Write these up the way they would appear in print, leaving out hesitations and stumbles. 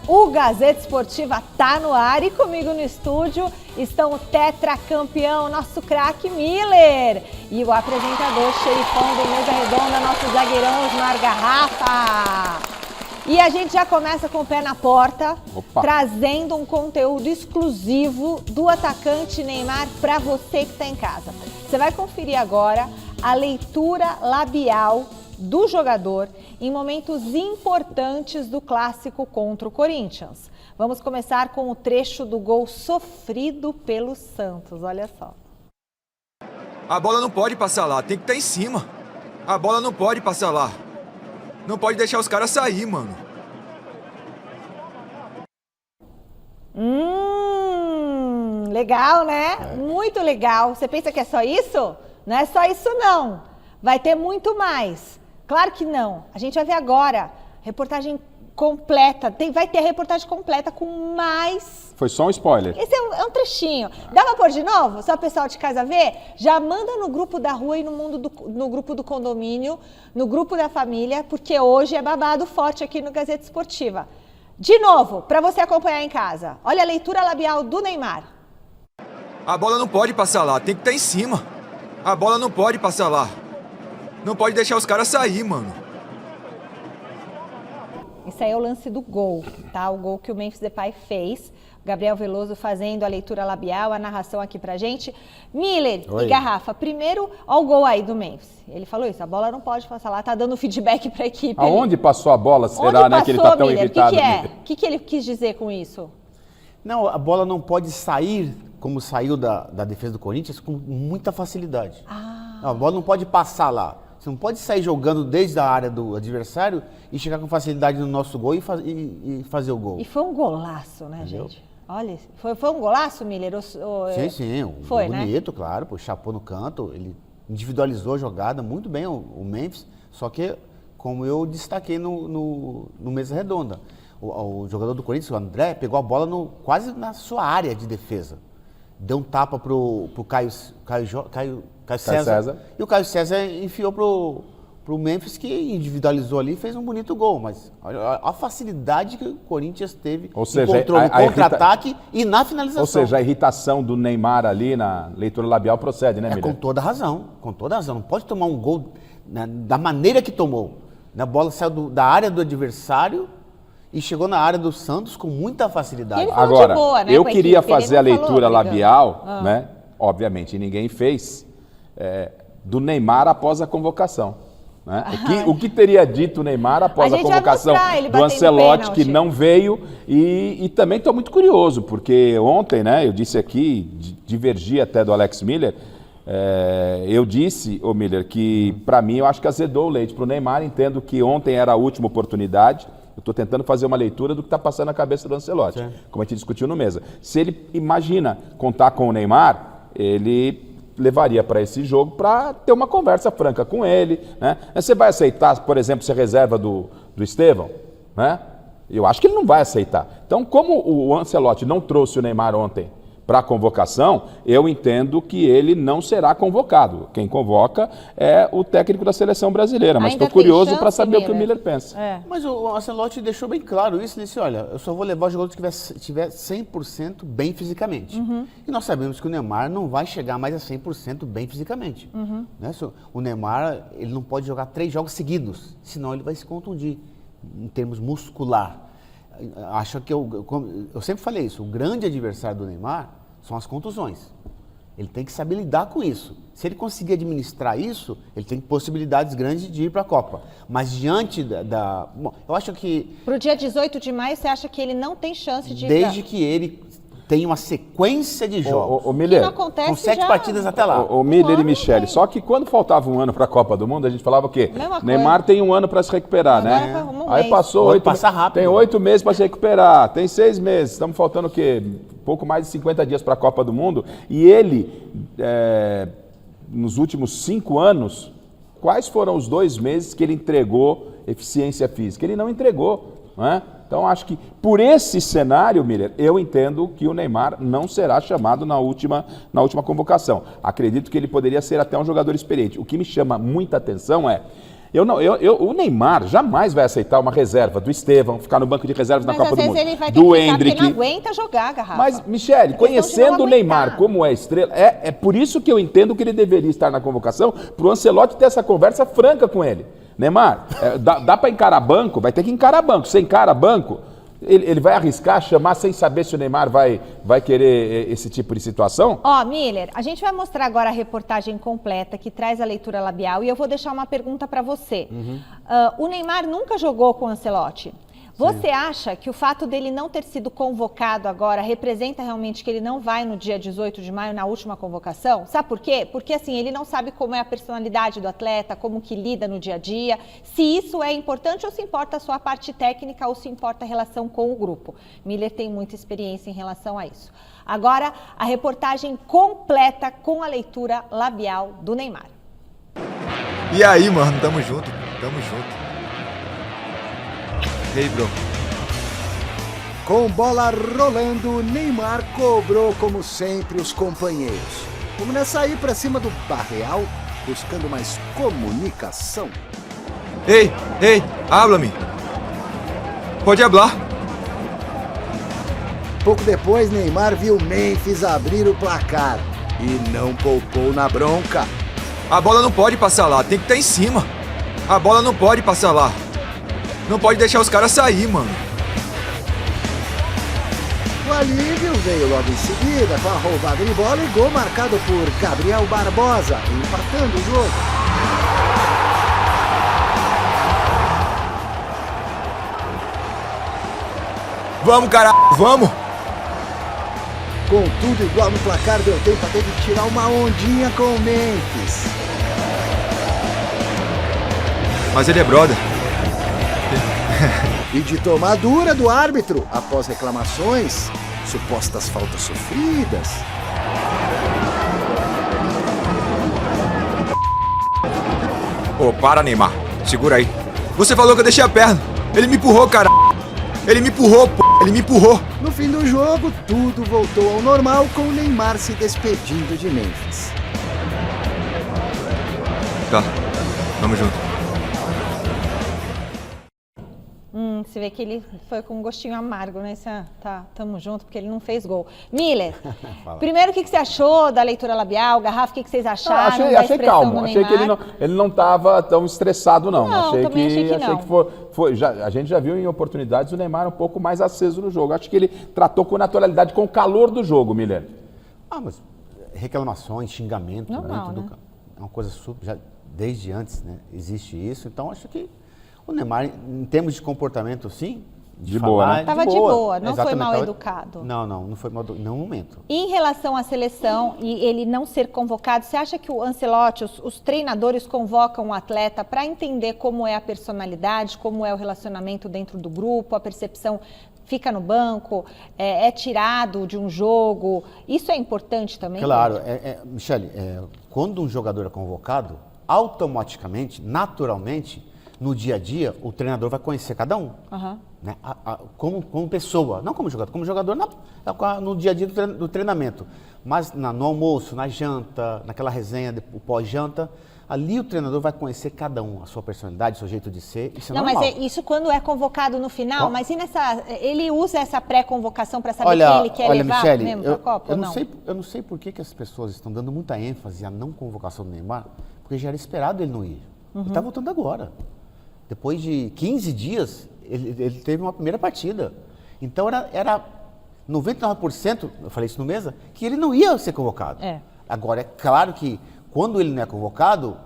O Gazeta Esportiva tá no ar e comigo no estúdio estão o tetracampeão, nosso craque Miller, e o apresentador xerifão do Mesa Redonda, nosso zagueirão Osmar Garrafa. E a gente já começa com o pé na porta, trazendo um conteúdo exclusivo do atacante Neymar para você que está em casa. Você vai conferir agora a leitura labial do jogador em momentos importantes do clássico contra o Corinthians. Vamos começar com o trecho do gol sofrido pelo Santos, olha só. A bola não pode passar lá, tem que estar em cima. A bola não pode passar lá. Não pode deixar os caras sair, mano. Legal, né? Muito legal. Você pensa que é só isso? Não é só isso, não. Vai ter muito mais. Claro que não. A gente vai ver agora. Reportagem completa. Vai ter a reportagem completa com mais... Foi só um spoiler. Esse é um trechinho. Dá pra pôr de novo? Só o pessoal de casa ver? Já manda no grupo da rua e no grupo do condomínio, no grupo da família, porque hoje é babado forte aqui no Gazeta Esportiva. De novo, para você acompanhar em casa. Olha a leitura labial do Neymar. A bola não pode passar lá, tem que estar em cima. A bola não pode passar lá. Não pode deixar os caras sair, mano. Isso aí é o lance do gol, tá? O gol que o Memphis Depay fez. Gabriel Veloso fazendo a leitura labial, a narração aqui pra gente. Miller e Garrafa, primeiro, ó o gol aí do Memphis. Ele falou isso, a bola não pode passar lá, tá dando feedback pra equipe. Aonde passou a bola, será, né, que ele tá tão Miller? irritado? O que ele quis dizer com isso? Não, a bola não pode sair, como saiu da defesa do Corinthians, com muita facilidade. Não, a bola não pode passar lá. Você não pode sair jogando desde a área do adversário e chegar com facilidade no nosso gol e fazer o gol. E foi um golaço, né, gente? Olha, foi um golaço, Miller? Sim, foi, bonito, né? claro, pô, chapou no canto, ele individualizou a jogada muito bem, o Memphis, só que, como eu destaquei no Mesa Redonda, o jogador do Corinthians, o André, pegou a bola quase na sua área de defesa. Deu um tapa pro Caio César, e o Caio César enfiou pro Memphis, que individualizou ali e fez um bonito gol, mas olha a facilidade que o Corinthians teve em controle, contra-ataque e na finalização. Ou seja, a irritação do Neymar ali na leitura labial procede, né, Miller? Com toda razão, com toda razão. Não pode tomar um gol da maneira que tomou. A bola saiu da área do adversário e chegou na área do Santos com muita facilidade. Agora, de boa, né, eu queria fazer a leitura labial, brigando. né? Obviamente ninguém fez, do Neymar após a convocação. Né? O que teria dito o Neymar após a convocação do Ancelotti, que não veio, e também estou muito curioso, porque ontem, né, eu disse aqui, divergi até do Alex Miller, eu disse, ô Miller, que para mim eu acho que azedou o leite para o Neymar, entendo que ontem era a última oportunidade. Eu estou tentando fazer uma leitura do que está passando na cabeça do Ancelotti, como a gente discutiu no Mesa. Se ele imagina contar com o Neymar, ele levaria para esse jogo para ter uma conversa franca com ele, né? Você vai aceitar, por exemplo, ser reserva do Estevão, né? Eu acho que ele não vai aceitar. Então, como o Ancelotti não trouxe o Neymar ontem para a convocação, eu entendo que ele não será convocado. Quem convoca é o técnico da seleção brasileira, mas estou curioso para saber o que o Miller pensa. Mas o Ancelotti deixou bem claro isso, ele disse, olha, eu só vou levar o jogador que estiver 100% bem fisicamente. E nós sabemos que o Neymar não vai chegar mais a 100% bem fisicamente. Né? O Neymar, ele não pode jogar 3 jogos seguidos, senão ele vai se contundir em termos muscular. Acho que eu sempre falei isso, o grande adversário do Neymar são as contusões. Ele tem que saber lidar com isso. Se ele conseguir administrar isso, ele tem possibilidades grandes de ir para a Copa. Mas diante bom, eu acho que... Para o dia 18 de maio, você acha que ele não tem chance de... Desde que ele tem uma sequência de jogos. O Miller, não acontece, com 7 partidas até lá. O Miller e Michele. Só que quando faltava um ano para a Copa do Mundo, a gente falava o quê? coisa. Neymar tem um ano para se recuperar, né? Aí passou 8 passa rápido. Tem 8 meses para se recuperar, tem 6 meses. Estamos faltando o quê? Pouco mais de 50 dias para a Copa do Mundo. E ele, nos últimos 5 anos, quais foram os 2 meses que ele entregou eficiência física? Ele não entregou, não é? Então, acho que por esse cenário, Miller, eu entendo que o Neymar não será chamado na última convocação. Acredito que ele poderia ser até um jogador experiente. O que me chama muita atenção é O Neymar jamais vai aceitar uma reserva do Estevão, ficar no banco de reservas na Copa do Mundo. Mas às vezes ele vai ter do que Endrick. porque não aguenta jogar, Garrafa. Mas, Michele, conhecendo o Neymar como é estrela, é por isso que eu entendo que ele deveria estar na convocação, para o Ancelotti ter essa conversa franca com ele. Neymar, dá para encarar banco? Vai ter que encarar banco. Você encara banco, ele vai arriscar chamar sem saber se o Neymar vai querer esse tipo de situação? Miller, a gente vai mostrar agora a reportagem completa que traz a leitura labial e eu vou deixar uma pergunta para você. O Neymar nunca jogou com o Ancelotti. Você acha que o fato dele não ter sido convocado agora representa realmente que ele não vai no dia 18 de maio, na última convocação? Sabe por quê? Porque assim, ele não sabe como é a personalidade do atleta, como que lida no dia a dia, se isso é importante ou se importa a sua parte técnica ou se importa a relação com o grupo. Miller tem muita experiência em relação a isso. Agora, a reportagem completa com a leitura labial do Neymar. E aí, mano, tamo junto. Hey, bro. Com bola rolando, Neymar cobrou como sempre os companheiros. Vamos nessa aí pra cima do Barreal, buscando mais comunicação. Ei, háblame. Pode hablar. Pouco depois, Neymar viu Memphis abrir o placar e não poupou na bronca. A bola não pode passar lá, tem que estar em cima. A bola não pode passar lá. Não pode deixar os caras sair, mano. O alívio veio logo em seguida com a roubada de bola e gol marcado por Gabriel Barbosa, empatando o jogo. Vamos, caralho, vamos! Com tudo igual no placar, deu tempo até de tirar uma ondinha com o Memphis. Mas ele é brother. E de tomar dura do árbitro após reclamações, supostas faltas sofridas. Para, Neymar. Segura aí. Você falou que eu deixei a perna. Ele me empurrou, cara. Ele me empurrou, Ele me empurrou. No fim do jogo, tudo voltou ao normal com o Neymar se despedindo de Memphis. Tá. Vamos junto. Você vê que ele foi com um gostinho amargo, né? Tamo junto, porque ele não fez gol. Miller, primeiro, o que você achou da leitura labial? Garrafa, o que vocês acharam da achei expressão calmo. do Achei Neymar? que ele não estava tão estressado, não. Não, também achei que não. A gente já viu em oportunidades o Neymar um pouco mais aceso no jogo. Acho que ele tratou com naturalidade, com o calor do jogo, Miller. Mas reclamações, xingamento, normal, né? É uma coisa super, já desde antes, né? Existe isso, então acho que o Neymar, em termos de comportamento, sim, de boa, né? Estava de boa, não Exatamente, foi mal educado. Não foi mal educado, em nenhum momento. E em relação à seleção e ele não ser convocado, você acha que o Ancelotti, os treinadores convocam o atleta para entender como é a personalidade, como é o relacionamento dentro do grupo, a percepção fica no banco, é tirado de um jogo? Isso é importante também? Claro, Michele, quando um jogador é convocado, automaticamente, naturalmente, no dia a dia, o treinador vai conhecer cada um, né? Como pessoa, não como jogador. Como jogador no dia a dia do treinamento. Mas no almoço, na janta, naquela resenha, pós-janta, ali o treinador vai conhecer cada um, a sua personalidade, o seu jeito de ser. Isso é normal. Mas isso quando é convocado no final, mas ele usa essa pré-convocação para saber quem ele quer levar Michele, mesmo para a Copa ou não? Eu não sei por que as pessoas estão dando muita ênfase à não convocação do Neymar, porque já era esperado ele não ir. Ele está voltando agora. Depois de 15 dias, ele teve uma primeira partida. Então era 99%, eu falei isso no mesa, que ele não ia ser convocado. Agora, é claro que quando ele não é convocado,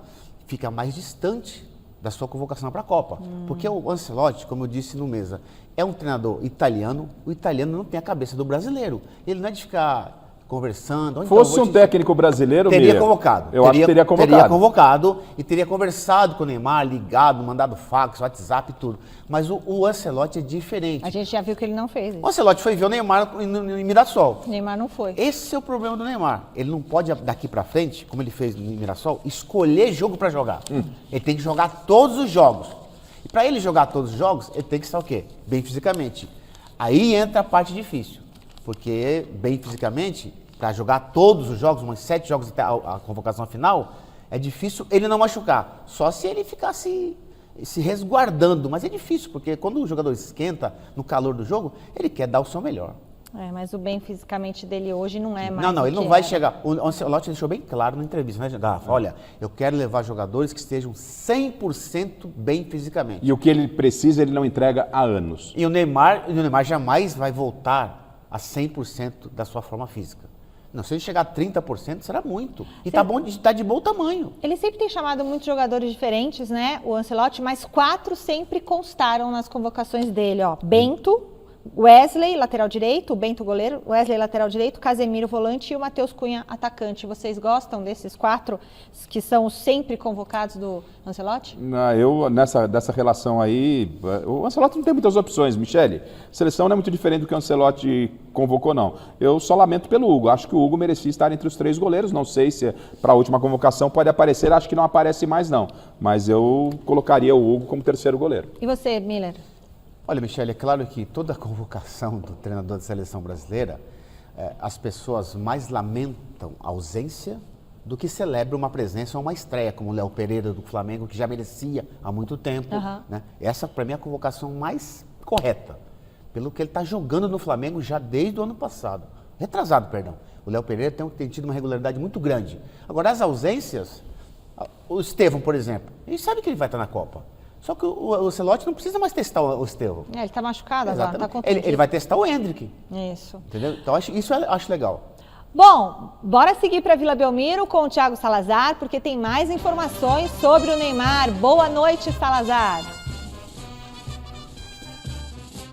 fica mais distante da sua convocação para a Copa. Porque o Ancelotti, como eu disse no mesa, é um treinador italiano, o italiano não tem a cabeça do brasileiro. Ele não é de ficar conversando. Fosse um técnico brasileiro, teria convocado. Acho que teria convocado. Teria convocado e teria conversado com o Neymar, ligado, mandado fax, WhatsApp e tudo. Mas o Ancelotti é diferente. A gente já viu que ele não fez isso. O Ancelotti foi ver o Neymar em Mirassol. O Neymar não foi. Esse é o problema do Neymar. Ele não pode, daqui pra frente, como ele fez no Mirassol, escolher jogo pra jogar. Ele tem que jogar todos os jogos. E pra ele jogar todos os jogos, ele tem que estar o quê? Bem fisicamente. Aí entra a parte difícil. Porque bem fisicamente, para jogar todos os jogos, uns 7 jogos até a convocação final, é difícil ele não machucar. Só se ele ficar se resguardando, mas é difícil, porque quando o jogador esquenta no calor do jogo, ele quer dar o seu melhor. Mas o bem fisicamente dele hoje não é mais. Não, ele não vai chegar. O Ancelotti deixou bem claro na entrevista, né, Garrafa? Olha, eu quero levar jogadores que estejam 100% bem fisicamente. E o que ele precisa, ele não entrega há anos. E o Neymar jamais vai voltar a 100% da sua forma física. Não, se ele chegar a 30%, será muito. E tá de bom tamanho. Ele sempre tem chamado muitos jogadores diferentes, né, o Ancelotti, mas 4 sempre constaram nas convocações dele, ó. Bento, Wesley, lateral direito, o Bento goleiro, Wesley, lateral direito, Casemiro, volante e o Matheus Cunha, atacante. Vocês gostam desses 4 que são sempre convocados do Ancelotti? Eu, dessa relação aí, o Ancelotti não tem muitas opções, Michele. A seleção não é muito diferente do que o Ancelotti convocou, não. Eu só lamento pelo Hugo. Acho que o Hugo merecia estar entre os 3 goleiros. Não sei se para a última convocação pode aparecer. Acho que não aparece mais, não. Mas eu colocaria o Hugo como 3º goleiro. E você, Miller? Olha, Michele, é claro que toda a convocação do treinador da seleção brasileira, as pessoas mais lamentam a ausência do que celebram uma presença ou uma estreia, como o Léo Pereira do Flamengo, que já merecia há muito tempo. Né? Essa, para mim, é a convocação mais correta, pelo que ele está jogando no Flamengo já desde o ano passado. Retrasado, perdão. O Léo Pereira tem tido uma regularidade muito grande. Agora, as ausências, o Estevão, por exemplo, a gente sabe que ele vai estar na Copa. Só que o Ancelotti não precisa mais testar o Estevão. Ele está machucado agora, está contundido. Ele vai testar o Endrick. Isso. Entendeu? Então, isso eu acho legal. Bom, bora seguir para Vila Belmiro com o Thiago Salazar, porque tem mais informações sobre o Neymar. Boa noite, Salazar.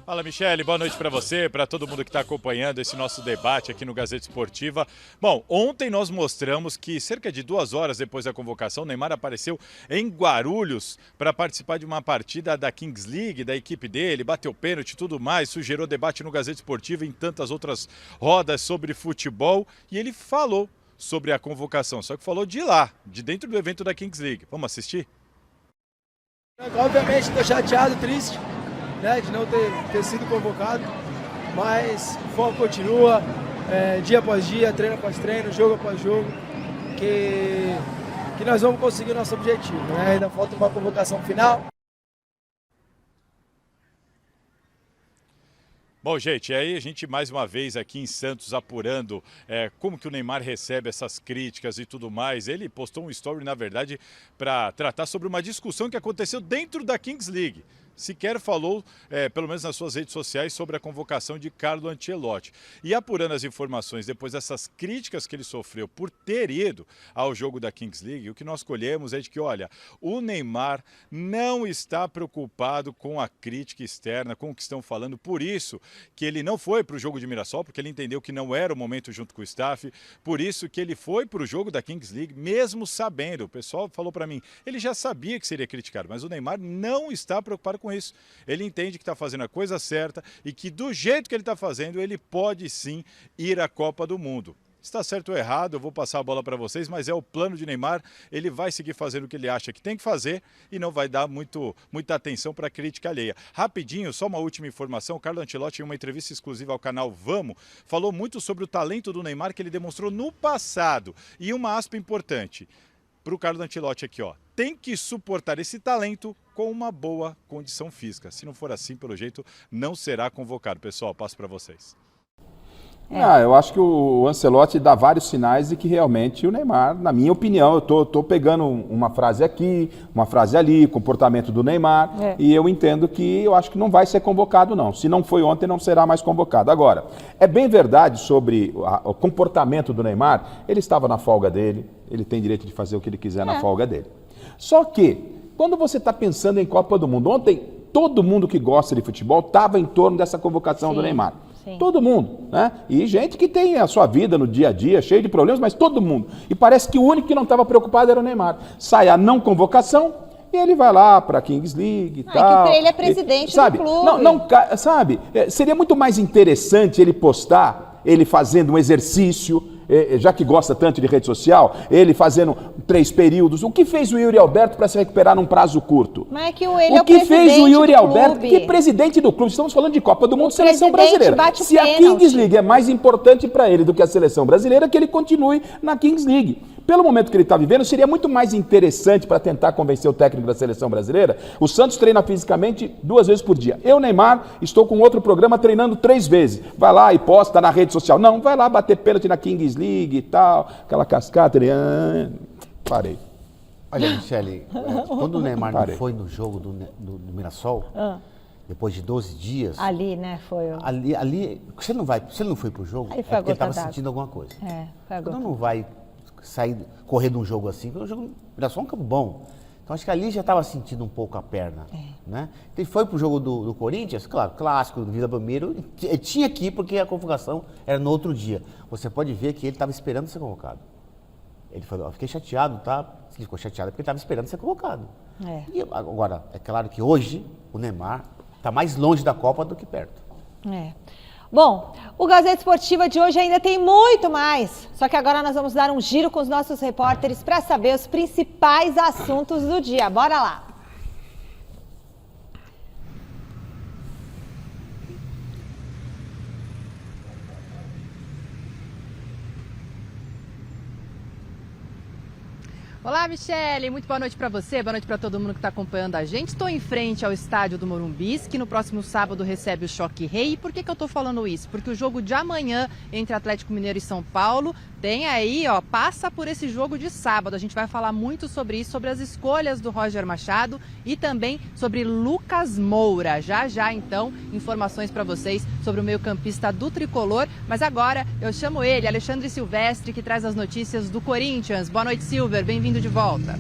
Fala, Michele, boa noite para você, para todo mundo que está acompanhando esse nosso debate aqui no Gazeta Esportiva. Bom, ontem nós mostramos que cerca de 2 horas depois da convocação, o Neymar apareceu em Guarulhos para participar de uma partida da Kings League, da equipe dele, bateu pênalti e tudo mais, isso gerou debate no Gazeta Esportiva e em tantas outras rodas sobre futebol, e ele falou sobre a convocação, só que falou de lá, de dentro do evento da Kings League. Vamos assistir? Obviamente estou chateado, triste, né, de não ter sido convocado, mas o foco continua, dia após dia, treino após treino, jogo após jogo, que nós vamos conseguir o nosso objetivo, né? Ainda falta uma convocação final. Bom, gente, aí a gente mais uma vez aqui em Santos apurando como que o Neymar recebe essas críticas e tudo mais. Ele postou um story, na verdade, para tratar sobre uma discussão que aconteceu dentro da Kings League. Sequer falou, pelo menos nas suas redes sociais, sobre a convocação de Carlo Ancelotti. E apurando as informações, depois dessas críticas que ele sofreu por ter ido ao jogo da Kings League, o que nós colhemos é de que, olha, o Neymar não está preocupado com a crítica externa, com o que estão falando, por isso que ele não foi para o jogo de Mirassol, porque ele entendeu que não era o momento junto com o staff, por isso que ele foi para o jogo da Kings League, mesmo sabendo, o pessoal falou para mim, ele já sabia que seria criticado, mas o Neymar não está preocupado com isso. Ele entende que está fazendo a coisa certa e que do jeito que ele está fazendo, ele pode sim ir à Copa do Mundo. Está certo ou errado, eu vou passar a bola para vocês, mas é o plano de Neymar, ele vai seguir fazendo o que ele acha que tem que fazer e não vai dar muita atenção para a crítica alheia. Rapidinho, só uma última informação, o Carlo Ancelotti, em uma entrevista exclusiva ao canal Vamos, falou muito sobre o talento do Neymar que ele demonstrou no passado. E uma aspa importante para o Carlo Ancelotti aqui, ó, tem que suportar esse talento com uma boa condição física. Se não for assim, pelo jeito, não será convocado. Pessoal, passo para vocês. Eu acho que o Ancelotti dá vários sinais de que realmente o Neymar, na minha opinião, eu tô pegando uma frase aqui, uma frase ali, comportamento do Neymar, e eu entendo que eu acho que não vai ser convocado não. Se não foi ontem, não será mais convocado. Agora, é bem verdade sobre o comportamento do Neymar, ele estava na folga dele, ele tem direito de fazer o que ele quiser na folga dele. Só que, quando você está pensando em Copa do Mundo, ontem todo mundo que gosta de futebol estava em torno dessa convocação do Neymar. Sim. Todo mundo, né? E gente que tem a sua vida no dia a dia, cheio de problemas, mas todo mundo. E parece que o único que não estava preocupado era o Neymar. Sai a não convocação e ele vai lá para a Kings League e tal. Que ele é presidente do clube. Sabe, seria muito mais interessante ele postar, ele fazendo um exercício, já que gosta tanto de rede social, ele fazendo 3 períodos. O que fez o Yuri Alberto para se recuperar num prazo curto? Mas é que ele é o que fez o Yuri Alberto, que é presidente do clube? Estamos falando de Copa do Mundo, seleção brasileira. Se a Kings League é mais importante para ele do que a seleção brasileira, que ele continue na Kings League. Pelo momento que ele está vivendo, seria muito mais interessante para tentar convencer o técnico da seleção brasileira. O Santos treina fisicamente 2 vezes por dia. Eu, Neymar, estou com outro programa treinando 3 vezes. Vai lá e posta na rede social. Não, vai lá bater pênalti na Kings League e tal, aquela cascata. Parei. Olha, Michele, quando o Neymar não foi no jogo do Mirassol, depois de 12 dias... Ali, né, foi... Ali, se ele não foi pro jogo, é porque ele estava sentindo alguma coisa. Quando não vai correr de um jogo assim, o jogo Mirassol é um campo bom. Então, acho que ali já estava sentindo um pouco a perna. Né? Então, ele foi pro jogo do Corinthians, claro, clássico, do Vila Belmiro, ele tinha que ir porque a convocação era no outro dia. Você pode ver que ele estava esperando ser convocado. Ele falou, eu fiquei chateado, tá? Ele ficou chateado porque ele estava esperando ser convocado. E agora, é claro que hoje o Neymar está mais longe da Copa do que perto. Bom, o Gazeta Esportiva de hoje ainda tem muito mais. Só que agora nós vamos dar um giro com os nossos repórteres para saber os principais assuntos do dia. Bora lá! Olá, Michele, muito boa noite para você, boa noite para todo mundo que está acompanhando a gente. Estou em frente ao estádio do Morumbis, que no próximo sábado recebe o Choque Rei. E por que eu estou falando isso? Porque o jogo de amanhã entre Atlético Mineiro e São Paulo tem aí, passa por esse jogo de sábado. A gente vai falar muito sobre isso, sobre as escolhas do Roger Machado e também sobre Lucas Moura. Já, então, informações para vocês sobre o meio-campista do Tricolor. Mas agora eu chamo ele, Alexandre Silvestre, que traz as notícias do Corinthians. Boa noite, Silver, bem-vindo de volta.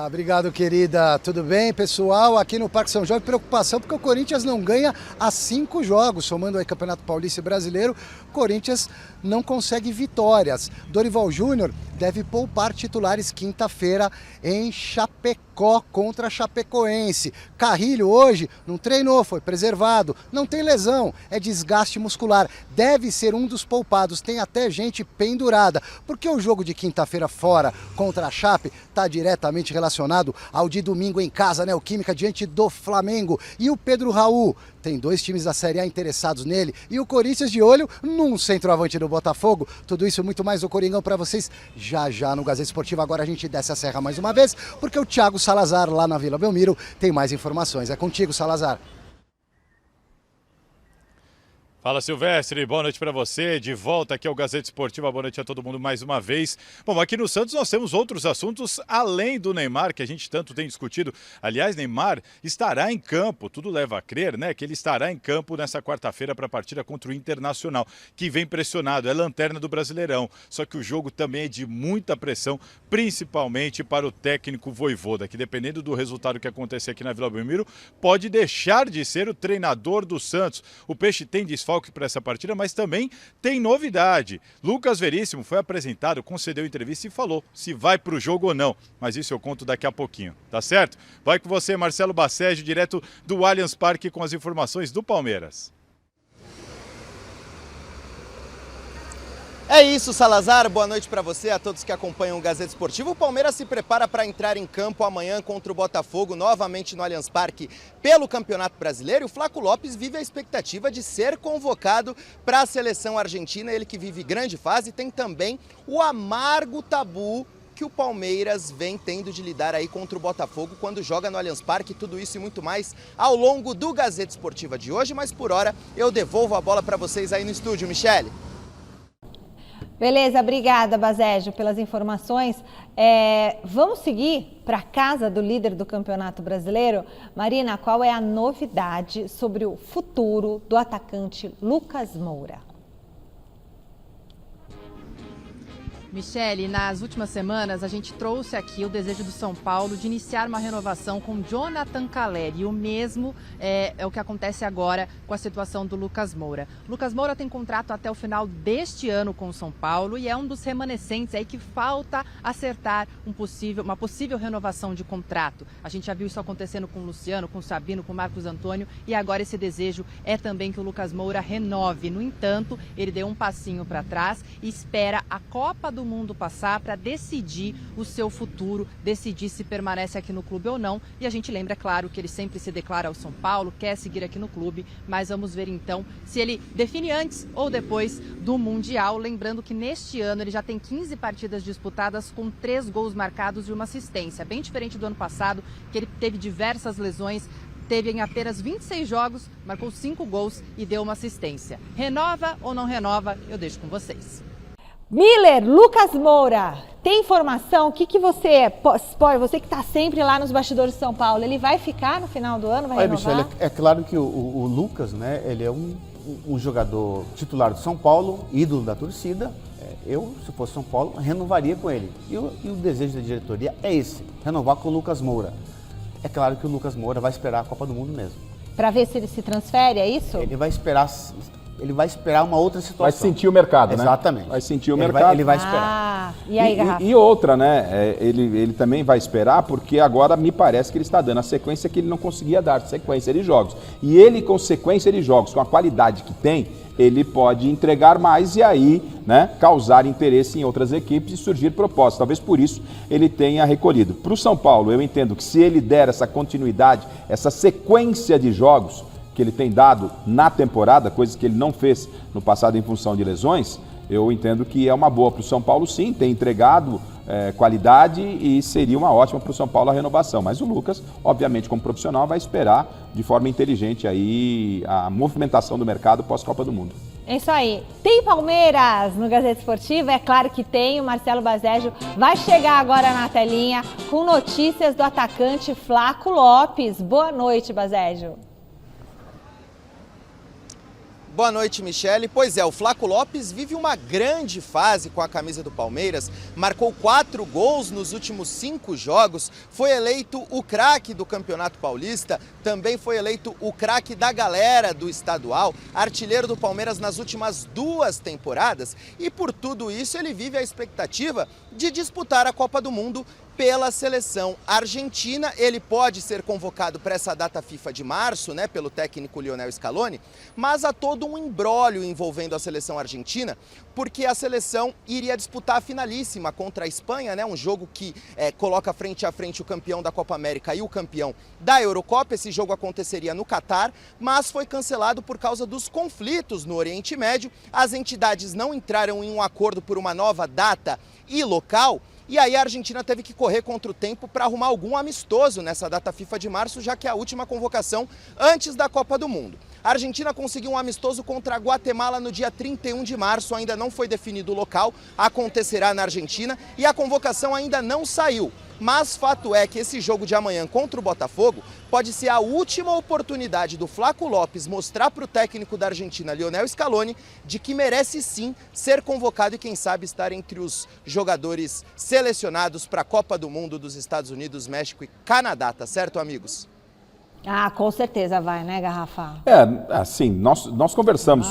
Obrigado, querida. Tudo bem, pessoal? Aqui no Parque São Jorge, preocupação porque o Corinthians não ganha há 5 jogos, somando aí Campeonato Paulista e Brasileiro. Corinthians não consegue vitórias. Dorival Júnior deve poupar titulares quinta-feira em Chapecó contra a Chapecoense. Carrilho hoje não treinou, foi preservado, não tem lesão, é desgaste muscular. Deve ser um dos poupados, tem até gente pendurada, porque o jogo de quinta-feira fora contra a Chape está diretamente relacionado ao de domingo em casa, né? O Química diante do Flamengo. E o Pedro Raul, tem 2 times da Série A interessados nele, e o Corinthians de olho num centroavante do Botafogo. Tudo isso muito mais do Coringão para vocês já no Gazeta Esportiva. Agora a gente desce a serra mais uma vez, porque o Thiago Salazar lá na Vila Belmiro tem mais informações. É contigo, Salazar. Fala, Silvestre, boa noite para você, de volta aqui ao Gazeta Esportiva, boa noite a todo mundo mais uma vez. Bom, aqui no Santos nós temos outros assuntos além do Neymar, que a gente tanto tem discutido. Aliás, Neymar estará em campo, tudo leva a crer, né, que ele estará em campo nessa quarta-feira para a partida contra o Internacional, que vem pressionado, é lanterna do Brasileirão. Só que o jogo também é de muita pressão, principalmente para o técnico Vojvoda, que dependendo do resultado que acontecer aqui na Vila Belmiro, pode deixar de ser o treinador do Santos. O Peixe tem desfalque para essa partida, mas também tem novidade. Lucas Veríssimo foi apresentado, concedeu entrevista e falou se vai para o jogo ou não, mas isso eu conto daqui a pouquinho, tá certo? Vai com você, Marcelo Bassege, direto do Allianz Parque com as informações do Palmeiras. É isso, Salazar. Boa noite para você, a todos que acompanham o Gazeta Esportivo. O Palmeiras se prepara para entrar em campo amanhã contra o Botafogo, novamente no Allianz Parque, pelo Campeonato Brasileiro. O Flaco Lopes vive a expectativa de ser convocado para a seleção argentina. Ele que vive grande fase, tem também o amargo tabu que o Palmeiras vem tendo de lidar aí contra o Botafogo quando joga no Allianz Parque. Tudo isso e muito mais ao longo do Gazeta Esportiva de hoje, mas por hora eu devolvo a bola para vocês aí no estúdio, Michele. Beleza, obrigada, Basejo, pelas informações. Vamos seguir para a casa do líder do Campeonato Brasileiro. Marina, qual é a novidade sobre o futuro do atacante Lucas Moura? Michele, nas últimas semanas a gente trouxe aqui o desejo do São Paulo de iniciar uma renovação com Jonathan Calleri. E o mesmo é o que acontece agora com a situação do Lucas Moura. Lucas Moura tem contrato até o final deste ano com o São Paulo e é um dos remanescentes aí que falta acertar uma possível renovação de contrato. A gente já viu isso acontecendo com o Luciano, com o Sabino, com o Marcos Antônio e agora esse desejo é também que o Lucas Moura renove. No entanto, ele deu um passinho para trás e espera a Copa do do Mundo passar para decidir o seu futuro, decidir se permanece aqui no clube ou não. E a gente lembra, claro, que ele sempre se declara ao São Paulo, quer seguir aqui no clube, mas vamos ver então se ele define antes ou depois do Mundial. Lembrando que neste ano ele já tem 15 partidas disputadas com 3 gols marcados e uma assistência, bem diferente do ano passado, que ele teve diversas lesões. Teve em apenas 26 jogos, marcou 5 gols e deu uma assistência. Renova ou não renova? Eu deixo com vocês. Miller, Lucas Moura, tem informação? O que você que está sempre lá nos bastidores de São Paulo, ele vai ficar no final do ano, vai renovar? Michele, é claro que o Lucas, né, ele é um jogador titular do São Paulo, ídolo da torcida. Eu, se fosse São Paulo, renovaria com ele. E o desejo da diretoria é esse, renovar com o Lucas Moura. É claro que o Lucas Moura vai esperar a Copa do Mundo mesmo. Para ver se ele se transfere, é isso? Ele vai esperar uma outra situação. Vai sentir o mercado, né? Exatamente. Vai sentir o mercado. Ele vai esperar. E aí, Garrafa? E outra, né? Ele também vai esperar porque agora me parece que ele está dando a sequência que ele não conseguia dar, sequência de jogos. E ele, com sequência de jogos, com a qualidade que tem, ele pode entregar mais e aí, né, causar interesse em outras equipes e surgir propostas. Talvez por isso ele tenha recolhido. Para o São Paulo, eu entendo que se ele der essa continuidade, essa sequência de jogos que ele tem dado na temporada, coisas que ele não fez no passado em função de lesões, eu entendo que é uma boa para o São Paulo, sim, tem entregado qualidade e seria uma ótima para o São Paulo a renovação. Mas o Lucas, obviamente, como profissional, vai esperar de forma inteligente aí a movimentação do mercado pós-Copa do Mundo. É isso aí. Tem Palmeiras no Gazeta Esportiva? É claro que tem. O Marcelo Baseggio vai chegar agora na telinha com notícias do atacante Flaco Lopes. Boa noite, Baseggio. Boa noite, Michele. Pois é, o Flaco Lopes vive uma grande fase com a camisa do Palmeiras, marcou 4 gols nos últimos 5 jogos, foi eleito o craque do Campeonato Paulista, também foi eleito o craque da galera do estadual, artilheiro do Palmeiras nas últimas 2 temporadas e por tudo isso ele vive a expectativa de disputar a Copa do Mundo pela seleção argentina. Ele pode ser convocado para essa data FIFA de março, né, pelo técnico Lionel Scaloni, mas há todo um imbróglio envolvendo a seleção argentina, porque a seleção iria disputar a finalíssima contra a Espanha, né, um jogo que coloca frente a frente o campeão da Copa América e o campeão da Eurocopa. Esse jogo aconteceria no Catar, mas foi cancelado por causa dos conflitos no Oriente Médio. As entidades não entraram em um acordo por uma nova data e local, e aí a Argentina teve que correr contra o tempo para arrumar algum amistoso nessa data FIFA de março, já que é a última convocação antes da Copa do Mundo. A Argentina conseguiu um amistoso contra a Guatemala no dia 31 de março, ainda não foi definido o local, acontecerá na Argentina e a convocação ainda não saiu. Mas fato é que esse jogo de amanhã contra o Botafogo pode ser a última oportunidade do Flaco Lopes mostrar para o técnico da Argentina, Lionel Scaloni, de que merece sim ser convocado e quem sabe estar entre os jogadores selecionados para a Copa do Mundo dos Estados Unidos, México e Canadá, tá certo, amigos? Ah, com certeza vai, né, Garrafa? Assim, nós conversamos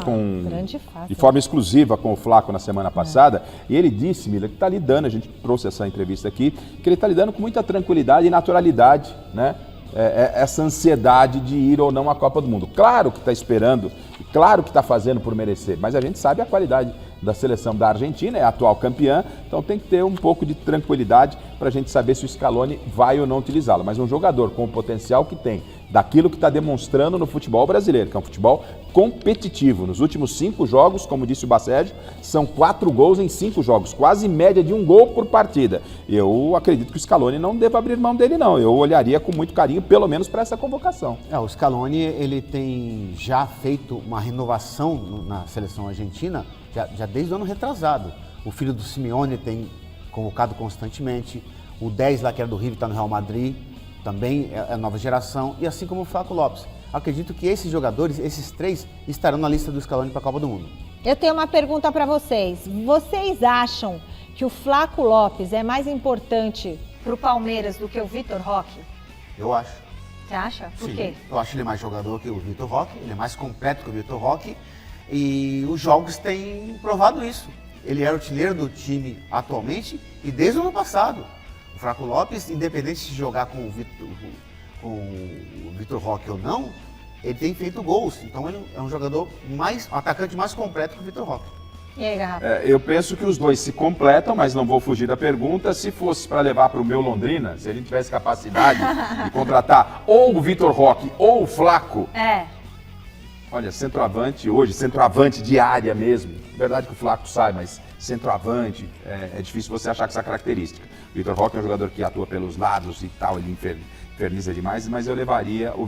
de forma exclusiva com o Flaco na semana passada e ele disse, Mila, que está lidando, a gente trouxe essa entrevista aqui, que ele está lidando com muita tranquilidade e naturalidade, né? Essa ansiedade de ir ou não à Copa do Mundo. Claro que está esperando, claro que está fazendo por merecer, mas a gente sabe a qualidade da seleção da Argentina, é a atual campeã, então tem que ter um pouco de tranquilidade para a gente saber se o Scaloni vai ou não utilizá-lo. Mas um jogador com o potencial que tem, daquilo que está demonstrando no futebol brasileiro, que é um futebol competitivo. Nos últimos 5 jogos, como disse o Baseggio, são 4 gols em 5 jogos, quase média de 1 gol por partida. Eu acredito que o Scaloni não deva abrir mão dele, não. Eu olharia com muito carinho, pelo menos para essa convocação. O Scaloni, ele tem já feito uma renovação na seleção argentina, já desde o ano retrasado. O filho do Simeone tem convocado constantemente, o 10 lá que era do River está no Real Madrid, também é a nova geração, e assim como o Flaco Lopes. Acredito que esses jogadores, esses 3, estarão na lista do Scaloni para a Copa do Mundo. Eu tenho uma pergunta para vocês. Vocês acham que o Flaco Lopes é mais importante para o Palmeiras do que o Vitor Roque? Eu acho. Você acha? Por Sim, quê? Eu acho ele mais jogador que o Vitor Roque, ele é mais completo que o Vitor Roque, e os jogos têm provado isso. Ele é artilheiro do time atualmente e desde o ano passado. O Flaco Lopes, independente de jogar com o Vitor Roque ou não, ele tem feito gols. Então ele é um jogador um atacante mais completo que o Vitor Roque. E aí, Garrafa? Eu penso que os dois se completam, mas não vou fugir da pergunta. Se fosse para levar para o meu Londrina, se a gente tivesse capacidade de contratar ou o Vitor Roque ou o Flaco. Olha, centroavante hoje, centroavante de área mesmo. Verdade que o Flaco sai, mas centroavante, é difícil você achar com essa característica. O Vitor Roque é um jogador que atua pelos lados e tal, ele inferniza demais, mas eu levaria o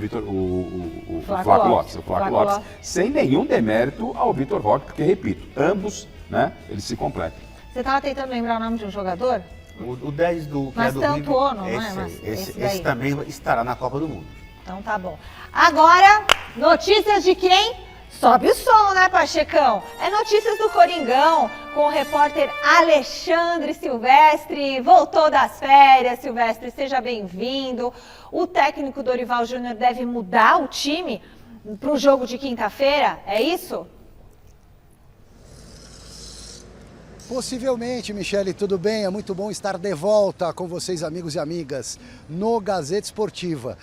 Flaco Lopes, sem nenhum demérito ao Vitor Roque, porque, repito, ambos, né, eles se completam. Você estava tentando lembrar o nome de um jogador? O 10 do Mas do tanto River, não é? Mas esse também estará na Copa do Mundo. Então tá bom. Agora, notícias de quem? Sobe o som, né, Pachecão? É notícias do Coringão, com o repórter Alexandre Silvestre. Voltou das férias, Silvestre, seja bem-vindo. O técnico Dorival Júnior deve mudar o time para o jogo de quinta-feira, é isso? Possivelmente, Michele, tudo bem? É muito bom estar de volta com vocês, amigos e amigas, no Gazeta Esportiva.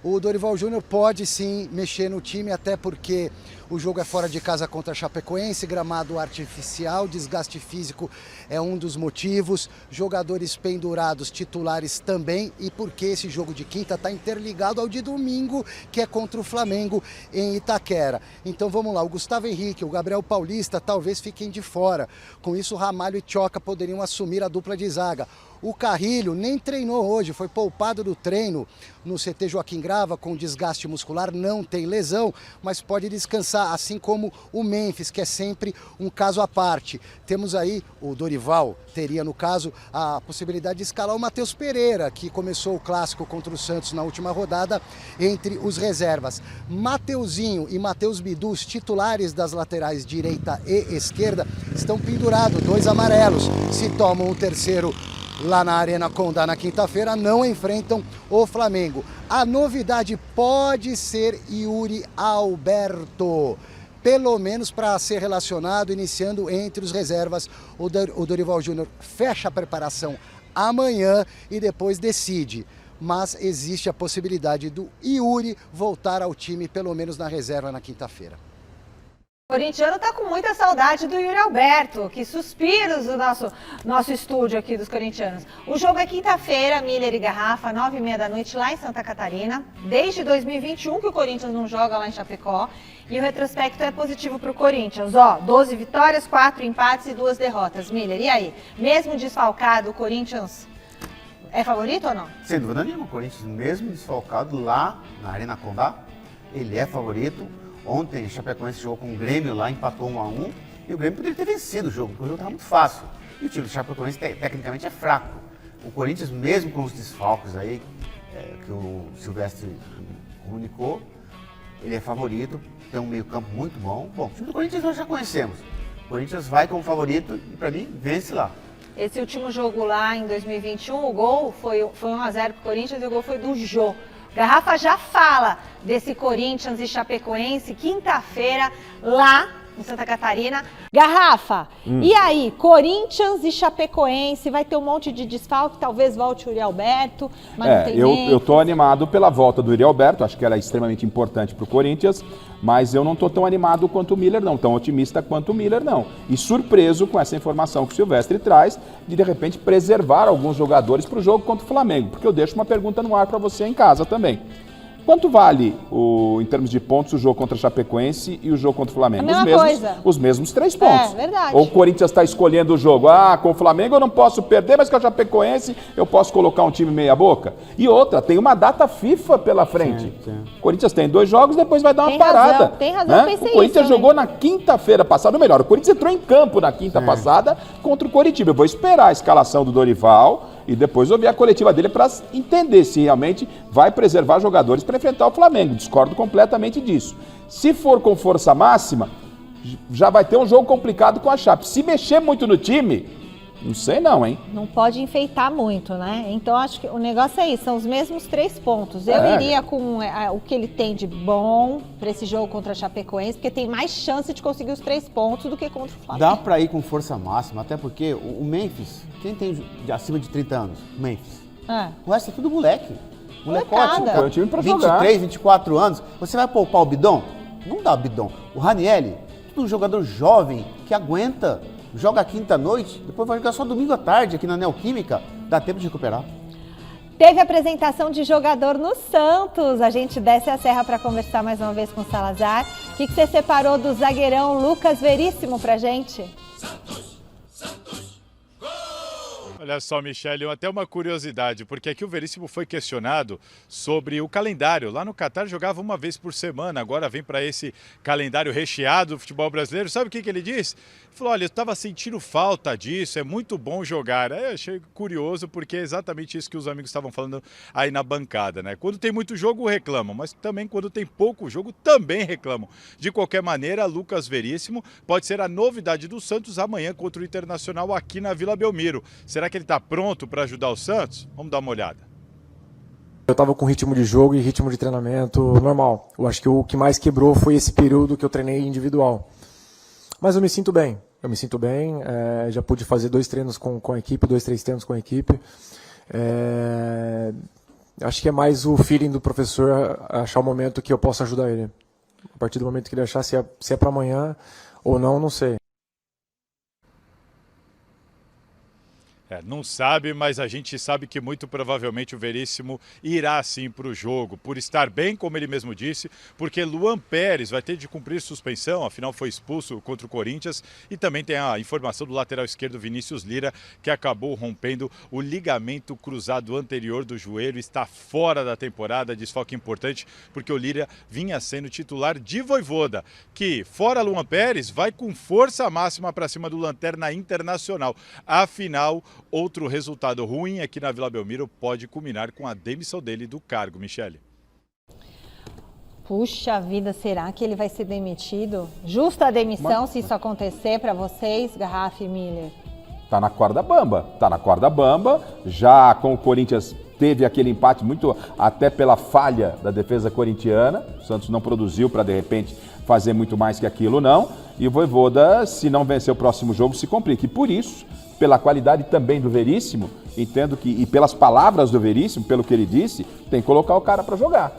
O Dorival Júnior pode sim mexer no time, até porque o jogo é fora de casa contra a Chapecoense, gramado artificial, desgaste físico é um dos motivos, jogadores pendurados, titulares também, e porque esse jogo de quinta está interligado ao de domingo, que é contra o Flamengo em Itaquera. Então vamos lá, o Gustavo Henrique, o Gabriel Paulista talvez fiquem de fora. Com isso, Ramalho e Tchoca poderiam assumir a dupla de zaga. O Carrilho nem treinou hoje, foi poupado do treino no CT Joaquim Grava com desgaste muscular, não tem lesão, mas pode descansar, assim como o Memphis, que é sempre um caso à parte. Temos aí, o Dorival teria no caso a possibilidade de escalar o Matheus Pereira, que começou o clássico contra o Santos na última rodada entre os reservas. Mateuzinho e Matheus Bidu, os titulares das laterais direita e esquerda, estão pendurados, 2 amarelos. Se tomam o terceiro lá na Arena Condá na quinta-feira, não enfrentam o Flamengo. A novidade pode ser Yuri Alberto, pelo menos para ser relacionado, iniciando entre os reservas. O Dorival Júnior fecha a preparação amanhã e depois decide. Mas existe a possibilidade do Yuri voltar ao time, pelo menos na reserva na quinta-feira. O corintiano tá com muita saudade do Yuri Alberto, que suspiros do nosso estúdio aqui dos corintianos. O jogo é quinta-feira, Miller e Garrafa, 9h30 da noite, lá em Santa Catarina. Desde 2021 que o Corinthians não joga lá em Chapecó. E o retrospecto é positivo para o Corinthians. 12 vitórias, 4 empates e 2 derrotas. Miller, e aí? Mesmo desfalcado, o Corinthians é favorito ou não? Sem dúvida nenhuma, o Corinthians, mesmo desfalcado lá na Arena Condá, ele é favorito. Ontem, o Chapecoense jogou com o Grêmio lá, empatou 1-1, e o Grêmio poderia ter vencido o jogo, porque o jogo estava muito fácil. E o time do Chapecoense, tecnicamente, é fraco. O Corinthians, mesmo com os desfalques aí, que o Silvestre comunicou, ele é favorito, tem um meio-campo muito bom. Bom, o time do Corinthians nós já conhecemos. O Corinthians vai como favorito e, para mim, vence lá. Esse último jogo lá em 2021, o gol foi 1-0 para o Corinthians e o gol foi do Jô. Garrafa já fala desse Corinthians e Chapecoense, quinta-feira, lá em Santa Catarina. Garrafa, e aí, Corinthians e Chapecoense, vai ter um monte de desfalque, talvez volte o Yuri Alberto, mas não tem eu tô animado pela volta do Yuri Alberto, acho que ela é extremamente importante para o Corinthians, mas eu não tô tão animado quanto o Miller não, tão otimista quanto o Miller não. E surpreso com essa informação que o Silvestre traz, de repente preservar alguns jogadores para o jogo contra o Flamengo, porque eu deixo uma pergunta no ar para você em casa também. Quanto vale, em termos de pontos, o jogo contra a Chapecoense e o jogo contra o Flamengo? A mesma coisa. Os mesmos 3 pontos. É, verdade. Ou o Corinthians está escolhendo o jogo, com o Flamengo eu não posso perder, mas com a Chapecoense eu posso colocar um time meia boca. E outra, tem uma data FIFA pela frente. Sim. O Corinthians tem 2 jogos, depois vai dar uma parada. Tem razão, né? pensei O Corinthians isso, jogou na quinta-feira passada, ou melhor, o Corinthians entrou em campo na quinta passada contra o Coritiba. Eu vou esperar a escalação do Dorival e depois ouvir a coletiva dele para entender se realmente vai preservar jogadores para enfrentar o Flamengo. Discordo completamente disso. Se for com força máxima, já vai ter um jogo complicado com a Chape. Se mexer muito no time, não sei não, hein? Não pode enfeitar muito, né? Então acho que o negócio é isso, são os mesmos 3 pontos. Eu iria com o que ele tem de bom para esse jogo contra a Chapecoense, porque tem mais chance de conseguir os 3 pontos do que contra o Flamengo. Dá para ir com força máxima, até porque o Memphis, quem tem acima de 30 anos? O Memphis. O resto é tudo moleque. Molecote, Foi um time pra 23, jogar. 24 anos. Você vai poupar o Bidon? Não dá o Bidon. O Ranieri, do jogador jovem que aguenta, joga quinta-noite, depois vai jogar só domingo à tarde aqui na Neoquímica, dá tempo de recuperar. Teve apresentação de jogador no Santos. A gente desce a serra para conversar mais uma vez com o Salazar. O que você separou do zagueirão Lucas Veríssimo pra gente? Olha só, Michele, até uma curiosidade, porque aqui o Veríssimo foi questionado sobre o calendário. Lá no Catar jogava uma vez por semana, agora vem para esse calendário recheado do futebol brasileiro. Sabe o que ele disse? Ele falou, olha, eu estava sentindo falta disso, é muito bom jogar. Aí eu achei curioso, porque é exatamente isso que os amigos estavam falando aí na bancada, né? Quando tem muito jogo, reclamam, mas também quando tem pouco jogo, também reclamam. De qualquer maneira, Lucas Veríssimo pode ser a novidade do Santos amanhã contra o Internacional aqui na Vila Belmiro. Será que ele está pronto para ajudar o Santos? Vamos dar uma olhada. Eu estava com ritmo de jogo e ritmo de treinamento normal. Eu acho que o que mais quebrou foi esse período que eu treinei individual. Mas eu me sinto bem. Já pude fazer 2 treinos com a equipe, 2, 3 treinos com a equipe. Acho que é mais o feeling do professor achar o momento que eu possa ajudar ele. A partir do momento que ele achar se é para amanhã ou não sei. Não sabe, mas a gente sabe que muito provavelmente o Veríssimo irá sim para o jogo, por estar bem, como ele mesmo disse, porque Luan Pérez vai ter de cumprir suspensão, afinal foi expulso contra o Corinthians, e também tem a informação do lateral esquerdo Vinícius Lira, que acabou rompendo o ligamento cruzado anterior do joelho, está fora da temporada, desfalque importante, porque o Lira vinha sendo titular de Vojvoda, que fora Luan Pérez vai com força máxima para cima do Lanterna Internacional. Afinal, outro resultado ruim aqui na Vila Belmiro pode culminar com a demissão dele do cargo, Michele. Puxa vida, será que ele vai ser demitido? Justa a demissão, se isso acontecer para vocês, Garrafa e Miller? Tá na corda bamba, já com o Corinthians teve aquele empate muito até pela falha da defesa corintiana, o Santos não produziu para de repente fazer muito mais que aquilo não, e o Vojvoda, se não vencer o próximo jogo, se complica, e por isso, pela qualidade também do Veríssimo, entendo que, e pelas palavras do Veríssimo, pelo que ele disse, tem que colocar o cara para jogar.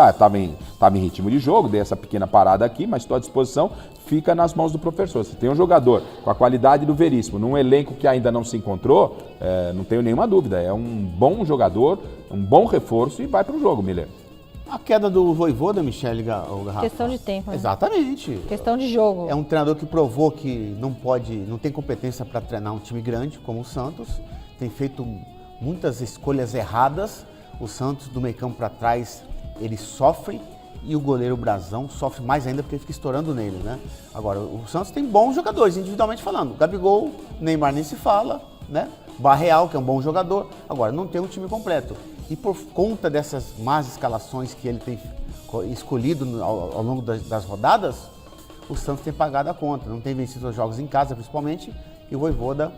Estava em ritmo de jogo, dei essa pequena parada aqui, mas estou à disposição, fica nas mãos do professor. Se tem um jogador com a qualidade do Veríssimo, num elenco que ainda não se encontrou, não tenho nenhuma dúvida, é um bom jogador, um bom reforço e vai para o jogo, Miller. A queda do Vojvoda, Michele, Garrafa. Questão de tempo, né? Exatamente. Questão de jogo. É um treinador que provou que não tem competência para treinar um time grande como o Santos. Tem feito muitas escolhas erradas. O Santos, do meio campo para trás, ele sofre. E o goleiro Brazão sofre mais ainda porque fica estourando nele, né? Agora, o Santos tem bons jogadores, individualmente falando. Gabigol, Neymar nem se fala, né? Barreal, que é um bom jogador. Agora, não tem um time completo. E por conta dessas más escalações que ele tem escolhido ao longo das rodadas, o Santos tem pagado a conta. Não tem vencido os jogos em casa, principalmente, e o Vojvoda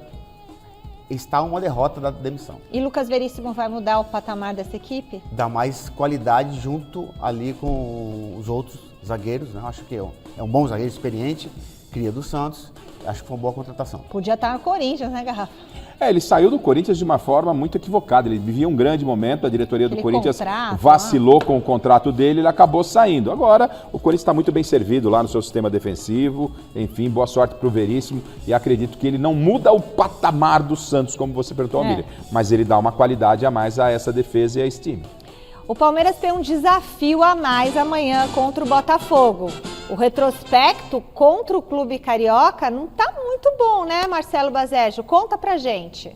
está uma derrota da demissão. E Lucas Veríssimo vai mudar o patamar dessa equipe? Dá mais qualidade junto ali com os outros zagueiros, né? Acho que é um bom zagueiro, experiente, cria do Santos. Acho que foi uma boa contratação. Podia estar no Corinthians, né, Garrafa? Ele saiu do Corinthians de uma forma muito equivocada. Ele vivia um grande momento, a diretoria do Corinthians vacilou com o contrato dele, ele acabou saindo. Agora, o Corinthians está muito bem servido lá no seu sistema defensivo. Enfim, boa sorte para o Veríssimo. E acredito que ele não muda o patamar do Santos, como você perguntou, Miriam. Mas ele dá uma qualidade a mais a essa defesa e a esse time. O Palmeiras tem um desafio a mais amanhã contra o Botafogo. O retrospecto contra o clube carioca não está muito bom, né, Marcelo Bazejo? Conta pra gente.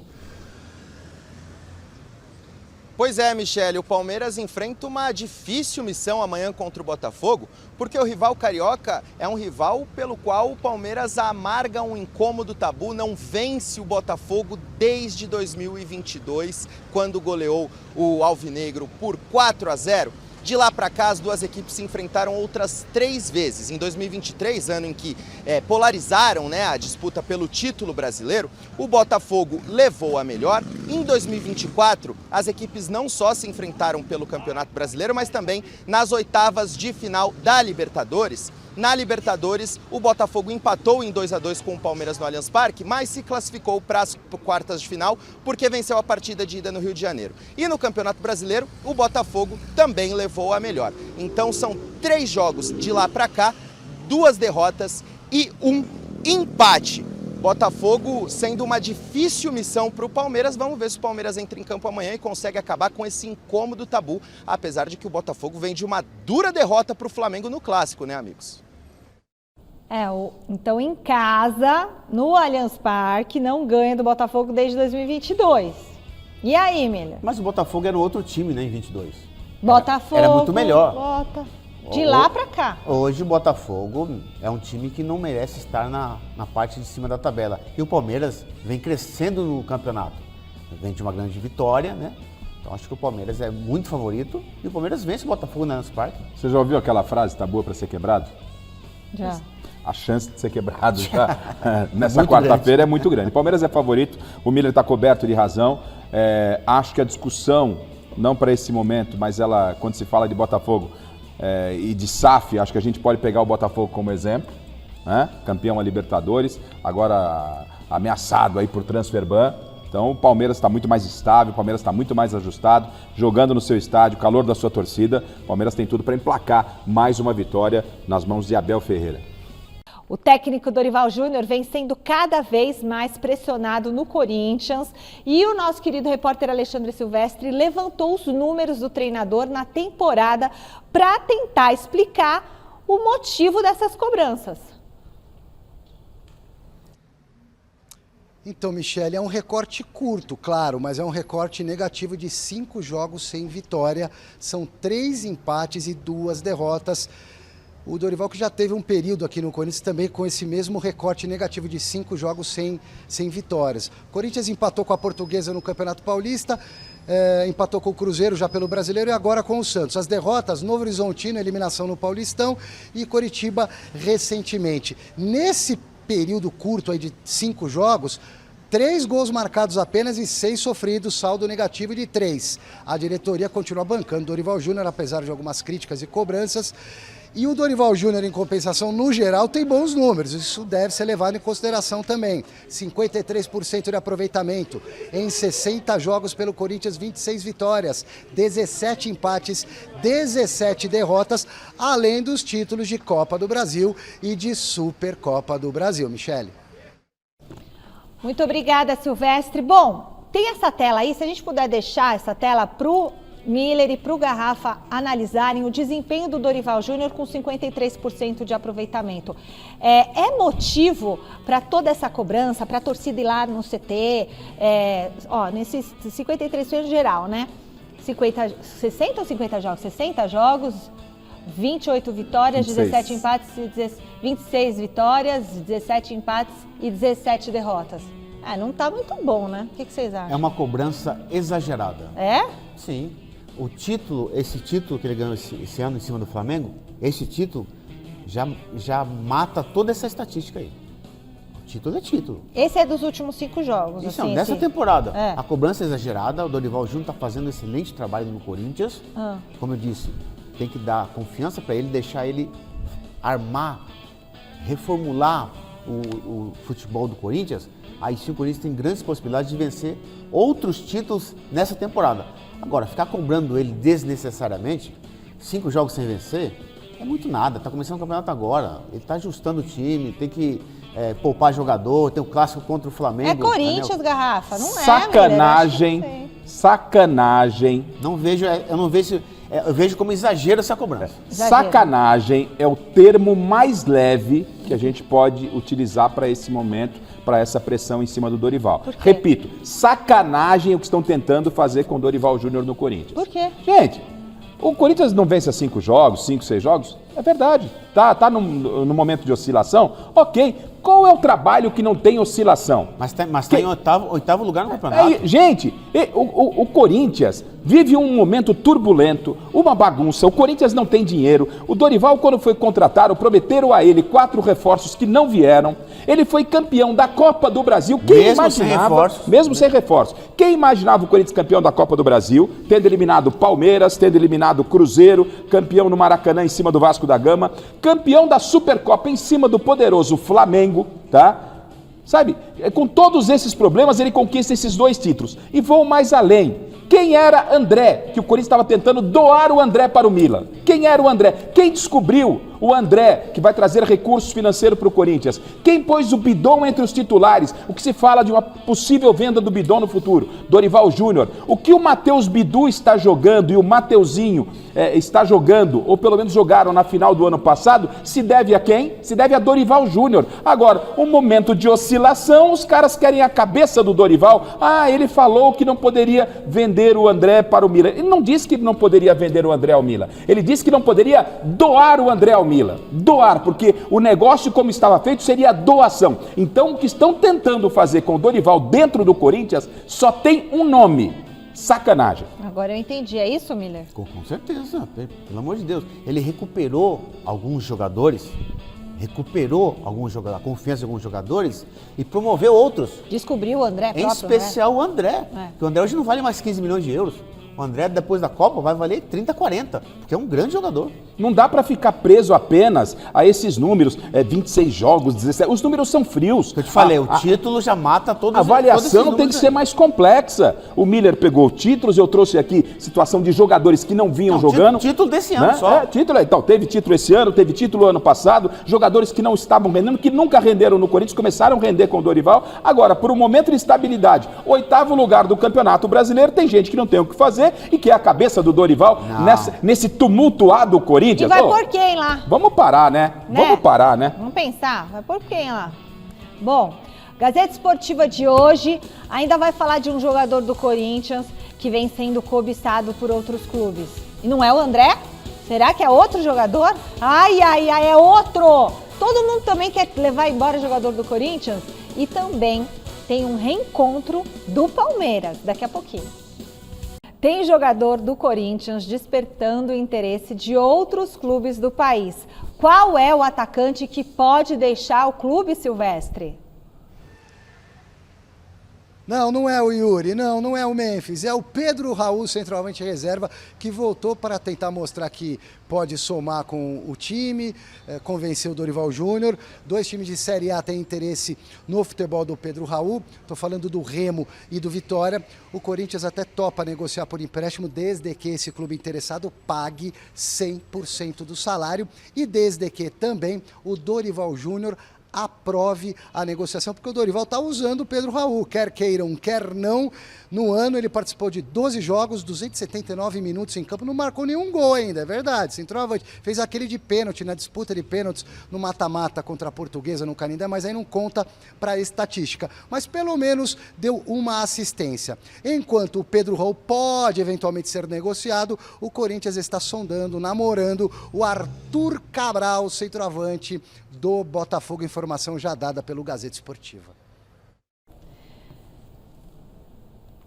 Pois é, Michele, o Palmeiras enfrenta uma difícil missão amanhã contra o Botafogo, porque o rival carioca é um rival pelo qual o Palmeiras amarga um incômodo tabu, não vence o Botafogo desde 2022, quando goleou o Alvinegro por 4-0. De lá para cá, as duas equipes se enfrentaram outras 3 vezes. Em 2023, ano em que polarizaram, né, a disputa pelo título brasileiro, o Botafogo levou a melhor. Em 2024, as equipes não só se enfrentaram pelo Campeonato Brasileiro, mas também nas oitavas de final da Libertadores. Na Libertadores, o Botafogo empatou em 2-2 com o Palmeiras no Allianz Parque, mas se classificou para as quartas de final porque venceu a partida de ida no Rio de Janeiro. E no Campeonato Brasileiro, o Botafogo também levou a melhor. Então são 3 jogos de lá para cá, 2 derrotas e 1 empate. Botafogo sendo uma difícil missão para o Palmeiras. Vamos ver se o Palmeiras entra em campo amanhã e consegue acabar com esse incômodo tabu, apesar de que o Botafogo vem de uma dura derrota para o Flamengo no Clássico, né, amigos? Então em casa, no Allianz Parque, não ganha do Botafogo desde 2022. E aí, Miller? Mas o Botafogo era outro time, né, em 22. Botafogo. Era muito melhor. De lá pra cá. Hoje o Botafogo é um time que não merece estar na parte de cima da tabela. E o Palmeiras vem crescendo no campeonato. Vem de uma grande vitória, né? Então acho que o Palmeiras é muito favorito. E o Palmeiras vence o Botafogo no Allianz Parque. Você já ouviu aquela frase, tá boa pra ser quebrado? Já. A chance de ser quebrado já nessa quarta-feira é muito grande. O Palmeiras é favorito, o Miller está coberto de razão. Acho que a discussão, não para esse momento, mas ela, quando se fala de Botafogo e de SAF, acho que a gente pode pegar o Botafogo como exemplo, né? Campeão a Libertadores, agora ameaçado aí por Transferban. Então o Palmeiras está muito mais estável, o Palmeiras está muito mais ajustado, jogando no seu estádio, calor da sua torcida. O Palmeiras tem tudo para emplacar mais uma vitória nas mãos de Abel Ferreira. O técnico Dorival Júnior vem sendo cada vez mais pressionado no Corinthians e o nosso querido repórter Alexandre Silvestre levantou os números do treinador na temporada para tentar explicar o motivo dessas cobranças. Então, Michele, é um recorte curto, claro, mas é um recorte negativo de 5 jogos sem vitória. São 3 empates e 2 derrotas. O Dorival que já teve um período aqui no Corinthians também com esse mesmo recorte negativo de 5 jogos sem vitórias. O Corinthians empatou com a Portuguesa no Campeonato Paulista, empatou com o Cruzeiro já pelo Brasileiro e agora com o Santos. As derrotas, Novo Horizontino, eliminação no Paulistão e Coritiba recentemente. Nesse período curto aí de 5 jogos, 3 gols marcados apenas e 6 sofridos, saldo negativo de 3. A diretoria continua bancando Dorival Júnior, apesar de algumas críticas e cobranças. E o Dorival Júnior, em compensação, no geral, tem bons números. Isso deve ser levado em consideração também. 53% de aproveitamento. Em 60 jogos pelo Corinthians, 26 vitórias, 17 empates, 17 derrotas, além dos títulos de Copa do Brasil e de Supercopa do Brasil. Michele. Muito obrigada, Silvestre. Bom, tem essa tela aí, se a gente puder deixar essa tela para o Miller e para o Garrafa analisarem o desempenho do Dorival Júnior com 53% de aproveitamento. É motivo para toda essa cobrança, para a torcida ir lá no CT, nesses 53% geral, né? 60 ou 50 jogos? 60 jogos, 28 vitórias, 26. 17 empates, 26 vitórias, 17 empates e 17 derrotas. Não está muito bom, né? O que vocês acham? É uma cobrança exagerada. É? Sim. Esse título que ele ganhou esse ano em cima do Flamengo, esse título já mata toda essa estatística aí. Título é título. Esse é dos últimos 5 jogos. Isso assim, dessa temporada. A cobrança é exagerada, o Dorival Júnior está fazendo um excelente trabalho no Corinthians. Como eu disse, tem que dar confiança para ele, deixar ele armar, reformular o futebol do Corinthians. Aí sim o Corinthians tem grandes possibilidades de vencer outros títulos nessa temporada. Agora, ficar cobrando ele desnecessariamente, 5 jogos sem vencer, é muito nada. Está começando o campeonato agora. Ele está ajustando o time, tem que poupar jogador, tem o clássico contra o Flamengo. É Corinthians, Garrafa, não é? Sacanagem, sacanagem. Eu vejo como exagero essa cobrança. Sacanagem é o termo mais leve que a gente pode utilizar para esse momento, para essa pressão em cima do Dorival. Repito, sacanagem é o que estão tentando fazer com o Dorival Júnior no Corinthians. Por quê? Gente, o Corinthians não vence há 5 jogos, 5, 6 jogos? É verdade. Tá no momento de oscilação? Ok. Qual é o trabalho que não tem oscilação? Mas tá em oitavo lugar no campeonato. Gente, o Corinthians vive um momento turbulento, uma bagunça. O Corinthians não tem dinheiro. O Dorival, quando foi contratado, prometeram a ele 4 reforços que não vieram. Ele foi campeão da Copa do Brasil. Mesmo sem reforços. Quem imaginava o Corinthians campeão da Copa do Brasil, tendo eliminado o Palmeiras, tendo eliminado o Cruzeiro, campeão no Maracanã em cima do Vasco da Gama, campeão da Supercopa em cima do poderoso Flamengo, tá? Sabe, com todos esses problemas ele conquista esses 2 títulos. E vou mais além. Quem era André? Que o Corinthians estava tentando doar o André para o Milan. Quem era o André? Quem descobriu O André, que vai trazer recursos financeiros para o Corinthians. Quem pôs o Bidon entre os titulares? O que se fala de uma possível venda do Bidon no futuro? Dorival Júnior. O que o Matheus Bidu está jogando e o Mateuzinho está jogando, ou pelo menos jogaram na final do ano passado, se deve a quem? Se deve a Dorival Júnior. Agora, um momento de oscilação, os caras querem a cabeça do Dorival. Ah, ele falou que não poderia vender o André para o Milan. Ele não disse que não poderia vender o André ao Milan. Ele disse que não poderia doar o André ao Milan. Doar, porque o negócio como estava feito seria doação. Então, o que estão tentando fazer com o Dorival dentro do Corinthians só tem um nome: sacanagem. Agora eu entendi. É isso, Miller? Com certeza, pelo amor de Deus. Ele recuperou alguns jogadores, a confiança de alguns jogadores e promoveu outros. Descobriu o André próprio, em especial o André. É. Porque o André hoje não vale mais 15 milhões de euros. O André, depois da Copa, vai valer 30, 40, porque é um grande jogador. Não dá para ficar preso apenas a esses números, 26 jogos, 17. Os números são frios. Eu te falei, o título já mata todos os números. A avaliação tem que ser mais complexa. O Miller pegou títulos, eu trouxe aqui situação de jogadores que não vinham jogando. Título desse ano, né? Só. Então, teve título esse ano, teve título ano passado, jogadores que não estavam rendendo, que nunca renderam no Corinthians, começaram a render com o Dorival. Agora, por um momento de instabilidade, 8º lugar do Campeonato Brasileiro, tem gente que não tem o que fazer e que é a cabeça do Dorival nesse tumultuado Corinthians. E vai por quem lá? Vamos parar, né? Vamos parar, né? Vamos pensar, vai por quem lá? Bom, Gazeta Esportiva de hoje ainda vai falar de um jogador do Corinthians que vem sendo cobiçado por outros clubes. E não é o André? Será que é outro jogador? Ai, é outro! Todo mundo também quer levar embora o jogador do Corinthians? E também tem um reencontro do Palmeiras, daqui a pouquinho. Tem jogador do Corinthians despertando o interesse de outros clubes do país. Qual é o atacante que pode deixar o clube, Silvestre? Não é o Yuri, não é o Memphis, é o Pedro Raul, centroavante reserva, que voltou para tentar mostrar que pode somar com o time, convencer o Dorival Júnior. 2 times de Série A têm interesse no futebol do Pedro Raul, estou falando do Remo e do Vitória. O Corinthians até topa negociar por empréstimo desde que esse clube interessado pague 100% do salário e desde que também o Dorival Júnior aprove a negociação, porque o Dorival está usando o Pedro Raul, quer queiram, quer não. No ano ele participou de 12 jogos, 279 minutos em campo, não marcou nenhum gol ainda, é verdade, centroavante. Fez aquele de pênalti, na disputa de pênaltis no mata-mata contra a Portuguesa no Canindé, mas aí não conta para a estatística. Mas pelo menos deu uma assistência. Enquanto o Pedro Raul pode eventualmente ser negociado, o Corinthians está sondando, namorando o Arthur Cabral, centroavante do Botafogo, informação já dada pelo Gazeta Esportiva.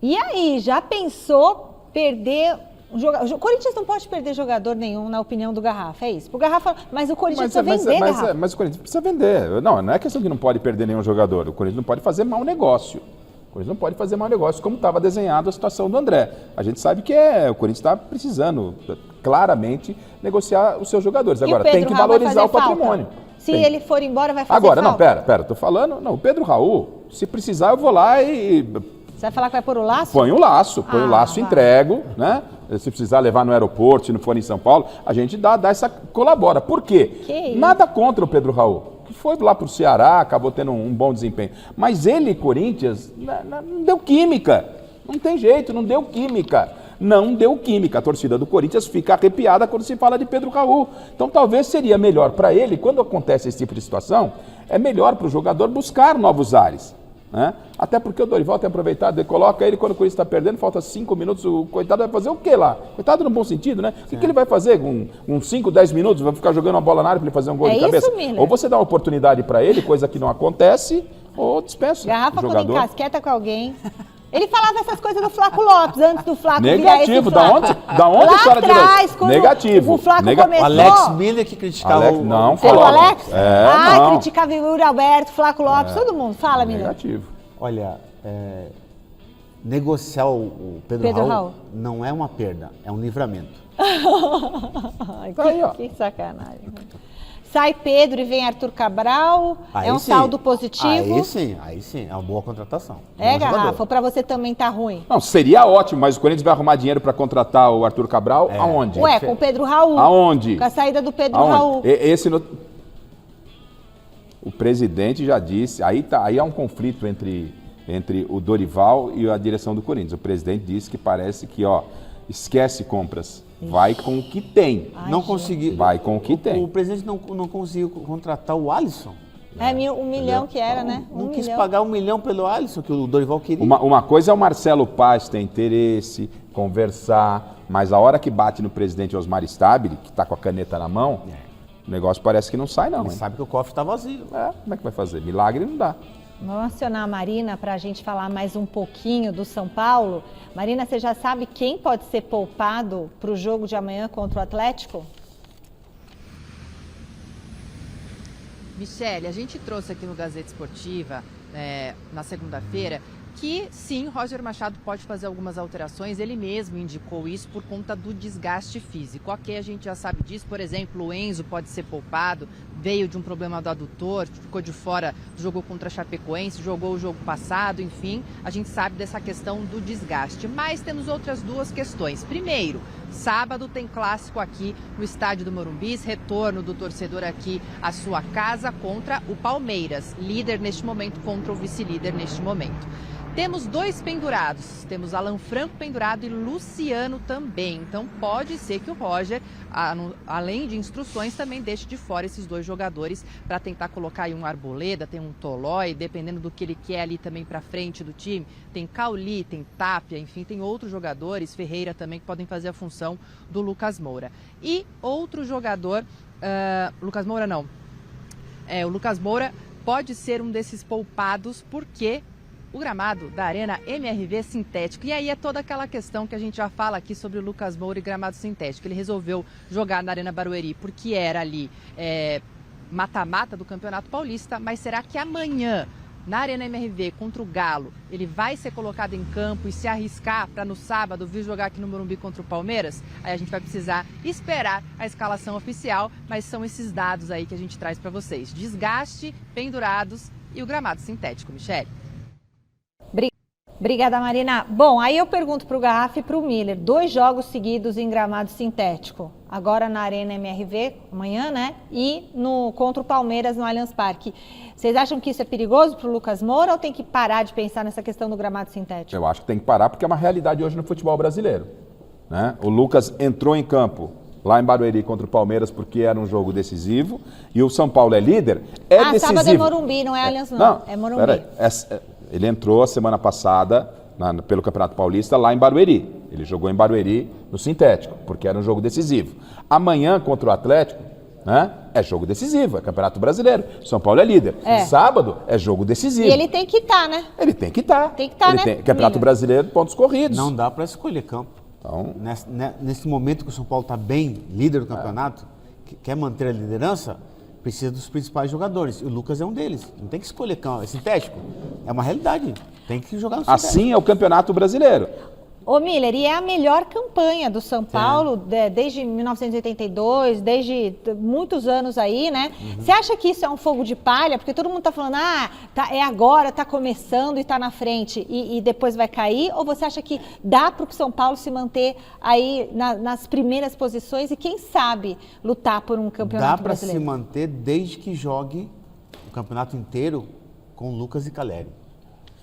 E aí, já pensou perder um jogador? O Corinthians não pode perder jogador nenhum, na opinião do Garrafa, é isso? O Garrafa, mas o Corinthians precisa vender, Garrafa. Mas o Corinthians precisa vender. Não é questão que não pode perder nenhum jogador. O Corinthians não pode fazer mau negócio. O Corinthians não pode fazer mau negócio, como estava desenhado a situação do André. A gente sabe que o Corinthians está precisando, claramente, negociar os seus jogadores. Agora, tem que valorizar o patrimônio. Se ele for embora, vai fazer falta. Agora, não, pera, tô falando... Não, o Pedro Raul, se precisar, eu vou lá e... Você vai falar que vai pôr o laço? Põe o laço, entrego, né? Se precisar levar no aeroporto, se não for em São Paulo, a gente dá essa colabora. Por quê? Nada contra o Pedro Raul, que foi lá pro Ceará, acabou tendo um bom desempenho. Mas ele, Corinthians, não deu química. Não tem jeito, não deu química. Não deu química. A torcida do Corinthians fica arrepiada quando se fala de Pedro Raul. Então talvez seria melhor para ele, quando acontece esse tipo de situação, é melhor para o jogador buscar novos ares. Né? Até porque o Dorival tem aproveitado, ele coloca ele quando o Corinthians está perdendo, falta 5 minutos, o coitado vai fazer o quê lá? Coitado no bom sentido, né? O que ele vai fazer com uns 5, 10 minutos? Vai ficar jogando uma bola na área para ele fazer um gol de cabeça? Miller. Ou você dá uma oportunidade para ele, coisa que não acontece, ou dispensa Garrafa o jogador. Quando encasqueta com alguém. Ele falava essas coisas do Flaco Lopes, antes do Flaco negativo, virar esse Flaco. Da onde a senhora atrás, quando negativo. O Flaco começou... O Alex Miller que criticava o... Não, falou. O Alex? Não. Criticava o Yuri Alberto, Flaco Lopes, todo mundo. Fala, Miller. Negativo. Olha, negociar o Pedro Raul não é uma perda, é um livramento. Que sacanagem. sai Pedro e vem Arthur Cabral, Aí é um sim. saldo positivo. Aí sim, é uma boa contratação. É, Garrafa, ou pra você também tá ruim? Não, seria ótimo, mas o Corinthians vai arrumar dinheiro para contratar o Arthur Cabral aonde? Ué, com o Pedro Raul. Aonde? Com a saída do Pedro Aonde? Raul. O presidente já disse, aí há um conflito entre o Dorival e a direção do Corinthians. O presidente disse que parece que, esquece compras. Vai com o que tem. Não conseguiu. Vai com o que tem. O presidente não conseguiu contratar o Alisson. É 1 milhão que era, né? Não quis pagar 1 milhão pelo Alisson, que o Dorival queria. Uma coisa é o Marcelo Paz ter interesse, conversar, mas a hora que bate no presidente Osmar Stabile, que está com a caneta na mão, o negócio parece que não sai não. Ele sabe que o cofre está vazio. Como é que vai fazer? Milagre não dá. Vamos acionar a Marina para a gente falar mais um pouquinho do São Paulo. Marina, você já sabe quem pode ser poupado para o jogo de amanhã contra o Atlético? Michele, a gente trouxe aqui no Gazeta Esportiva, na segunda-feira, que sim, Roger Machado pode fazer algumas alterações, ele mesmo indicou isso por conta do desgaste físico. Ok, a gente já sabe disso, por exemplo, o Enzo pode ser poupado, veio de um problema do adutor, ficou de fora, jogou contra a Chapecoense, jogou o jogo passado, enfim, a gente sabe dessa questão do desgaste. Mas temos outras duas questões. Primeiro, sábado tem clássico aqui no estádio do Morumbi, retorno do torcedor aqui à sua casa contra o Palmeiras, líder neste momento contra o vice-líder neste momento. Temos 2 pendurados, temos Alan Franco pendurado e Luciano também. Então pode ser que o Roger, além de instruções, também deixe de fora esses 2 jogadores para tentar colocar aí um Arboleda, tem um Tolói, dependendo do que ele quer ali também para frente do time. Tem Cauli, tem Tapia, enfim, tem outros jogadores, Ferreira também, que podem fazer a função do Lucas Moura. E outro jogador, Lucas Moura não, o Lucas Moura pode ser um desses poupados porque o gramado da Arena MRV sintético. E aí é toda aquela questão que a gente já fala aqui sobre o Lucas Moura e gramado sintético. Ele resolveu jogar na Arena Barueri porque era ali mata-mata do Campeonato Paulista, mas será que amanhã, na Arena MRV contra o Galo, ele vai ser colocado em campo e se arriscar para no sábado vir jogar aqui no Morumbi contra o Palmeiras? Aí a gente vai precisar esperar a escalação oficial, mas são esses dados aí que a gente traz para vocês. Desgaste, pendurados e o gramado sintético, Michele. Obrigada, Marina. Bom, aí eu pergunto para o Garrafa e para o Miller. 2 jogos seguidos em gramado sintético. Agora na Arena MRV, amanhã, né? E contra o Palmeiras no Allianz Parque. Vocês acham que isso é perigoso para o Lucas Moura ou tem que parar de pensar nessa questão do gramado sintético? Eu acho que tem que parar porque é uma realidade hoje no futebol brasileiro, né? O Lucas entrou em campo lá em Barueri contra o Palmeiras porque era um jogo decisivo e o São Paulo é líder, decisivo. Sábado é Morumbi, não é Allianz não, é Morumbi. Peraí, ele entrou a semana passada pelo Campeonato Paulista lá em Barueri. Ele jogou em Barueri no sintético, porque era um jogo decisivo. Amanhã contra o Atlético, né, é jogo decisivo, é Campeonato Brasileiro. São Paulo é líder. Sábado é jogo decisivo. E ele tem que estar, né? Ele tem que estar. Tem que estar, né? Campeonato Brasileiro, pontos corridos. Não dá para escolher campo. Então, nesse momento que o São Paulo está bem, líder do campeonato, quer manter a liderança, precisa dos principais jogadores. E o Lucas é um deles. Não tem que escolher campo. É sintético. É uma realidade. Tem que jogar no sintético. Assim é o Campeonato Brasileiro. Ô Miller, e é a melhor campanha do São Paulo desde 1982, desde muitos anos aí, né? Você acha que isso é um fogo de palha? Porque todo mundo tá falando, é agora, tá começando e tá na frente e depois vai cair? Ou você acha que dá para o São Paulo se manter aí nas primeiras posições e quem sabe lutar por um campeonato brasileiro? Dá para se manter desde que jogue o campeonato inteiro com Lucas e Caleri.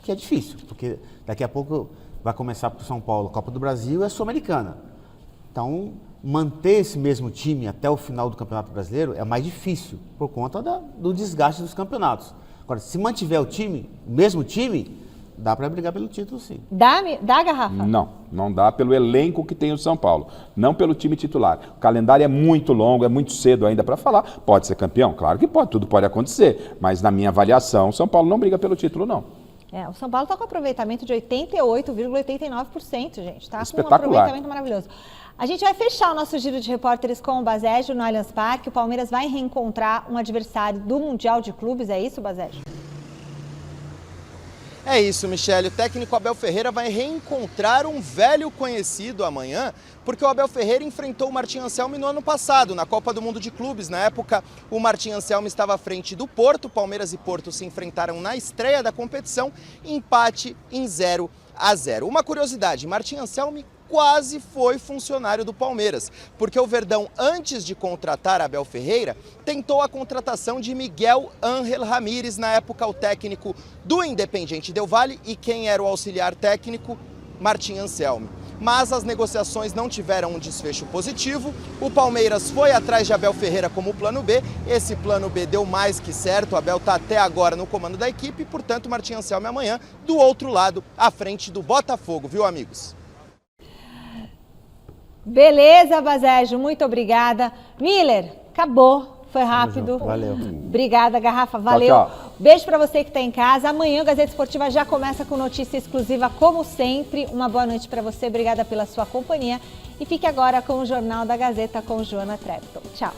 Que é difícil, porque daqui a pouco vai começar para o São Paulo, Copa do Brasil e a Sul-Americana. Então, manter esse mesmo time até o final do Campeonato Brasileiro é mais difícil, por conta do desgaste dos campeonatos. Agora, se mantiver o mesmo time, dá para brigar pelo título, sim. Dá, Garrafa? Não dá pelo elenco que tem o São Paulo, não pelo time titular. O calendário é muito longo, é muito cedo ainda para falar. Pode ser campeão? Claro que pode, tudo pode acontecer. Mas na minha avaliação, o São Paulo não briga pelo título, não. O São Paulo está com aproveitamento de 88,89%, gente. Está com um aproveitamento maravilhoso. A gente vai fechar o nosso giro de repórteres com o Baseggio no Allianz Parque. O Palmeiras vai reencontrar um adversário do Mundial de Clubes, é isso, Baseggio? É isso, Michele. O técnico Abel Ferreira vai reencontrar um velho conhecido amanhã, porque o Abel Ferreira enfrentou o Martim Anselmi no ano passado, na Copa do Mundo de Clubes. Na época, o Martim Anselmi estava à frente do Porto, Palmeiras e Porto se enfrentaram na estreia da competição, empate em 0-0. Uma curiosidade, Martim Anselmi quase foi funcionário do Palmeiras, porque o Verdão, antes de contratar Abel Ferreira, tentou a contratação de Miguel Ángel Ramírez, na época o técnico do Independiente Del Valle, e quem era o auxiliar técnico? Martim Anselmi. Mas as negociações não tiveram um desfecho positivo, o Palmeiras foi atrás de Abel Ferreira como plano B, esse plano B deu mais que certo, o Abel está até agora no comando da equipe, portanto Martim Anselmi amanhã do outro lado, à frente do Botafogo, viu, amigos? Beleza, Bazejo, muito obrigada. Miller, acabou, foi rápido. Valeu. Obrigada, Garrafa, valeu. Tchau, tchau. Beijo para você que está em casa. Amanhã o Gazeta Esportiva já começa com notícia exclusiva, como sempre. Uma boa noite para você, obrigada pela sua companhia. E fique agora com o Jornal da Gazeta com Joana Trepton. Tchau.